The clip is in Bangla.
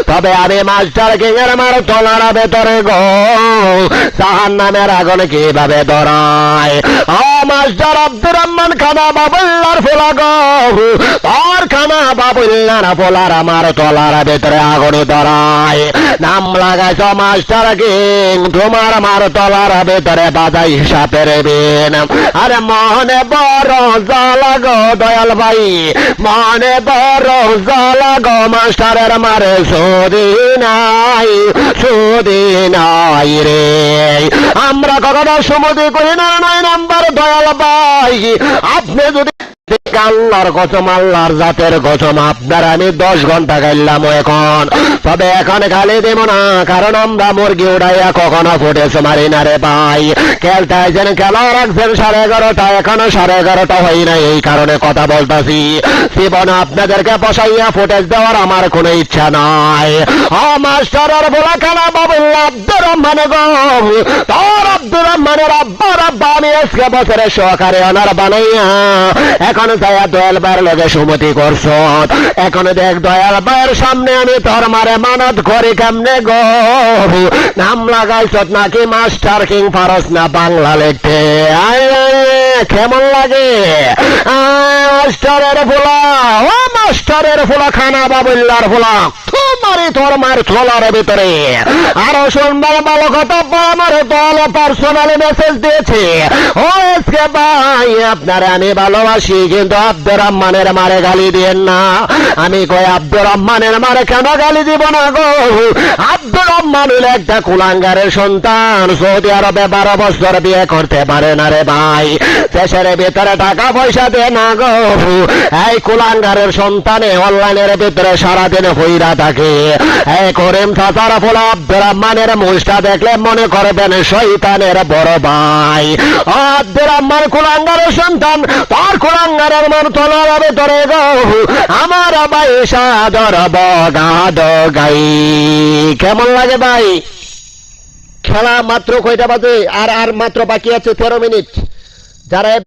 তবে আমি মাস্টার কিং এর মার তলার ভেতরে গো জাহান্নামের আগুন কিভাবে ধরায়। ও মাস্টার আব্দুর রহমান খানা বাবুল্লার ফোলা গো, আর খানা বাবুল্লার ফোলার আমার তলার ভেতরে আগুন ধরায়। নাম লাগাইছ মাস্টার কিং, তোমার আমার তলার ভেতরে বাজাই সাপের বিন। আরে মনে বড় জ্বালা গো দয়াল ভাই, মনে বড় জ্বালা গো মাস্টারের মারে সুদি নাই, সুদি নাই রে। আমরা কখনো সমুদি করি না 9 নাম্বার দয়াল ভাই। আপনি যদি আল্লাহর কসম, আল্লাহর জাতের কসম, আপনার আমি 10 ঘন্টা গাইলাম এখন, তবে এখন গালি দেব না, কারণ আমরা মুরগি উড়াইয়া কখনো ফুটেজ মারি না রে ভাই। খেলতে আইছেন, খেলা রাখছেন 11:30, এখনো 11:30 হয় না, এই কারণে কথা বলতেছি। জীবনে আপনাদেরকে বসাইয়া ফুটেজ দেওয়ার আমার কোনো ইচ্ছা নাই। মাস্টারের বলা খানা বাবুল্লাহ আব্দুর রহমান গো, তোর আব্দুর রহমানের আব্বা রাব্বা আমি আজকে বছরের সহকারে অনার বানাইয়া এখন দয়া দয়াল ভাইয়ের লগে সুমতি করছ। এখন দেখ দয়াল ভাইয়ের সামনে আমি তোর মারে মানত করি কেমনে গো। নাম লাগাইছ নাকি মাস্টার কিং পারস না বাংলা লিখতে, কেমন লাগে? মাস্টারের ফোলা, ও মাস্টারের ফোলা খানা বাবুল্লার ফোলা, তোমারই তোর মার ছোলার ভিতরে। আরো শুনবার ভালো কথা, আমার দল পার্সোনালি মেসেজ দিয়েছে, ও এসকে ভাই আপনারা আমি ভালোবাসি, কিন্তু আব্দুর রহমানের মারে গালি দিয়েন না। আমি কই আব্দুর রহমানের মারে কেন গালি দিব না গো? আব্দুর রহমান হলো একটা কুলাঙ্গারের সন্তান, সৌদি আরবে 12 বছর বিয়ে করতে পারে না রে ভাই, দেশের ভিতরে টাকা পয়সা দেয় না গো। এই কুলাঙ্গারের সন্তানে অনলাইনের ভিতরে সারাদিন হইরা থাকে। এই করিম চাচার ফোলা আব্দুর রহমানের মুখটা দেখলে মনে করবেন শয়তানের বড় ভাই। আব্দুর রহমান কুলাঙ্গারের সন্তান, তার কুলাঙ্গারের মন তলার ভিতরে গো আমার ভাই সাদর বগাদ গাই। কেমন লাগে ভাই? খেলা মাত্র কয়টা বাজে? আর মাত্র বাকি আছে 13 মিনিট। যারা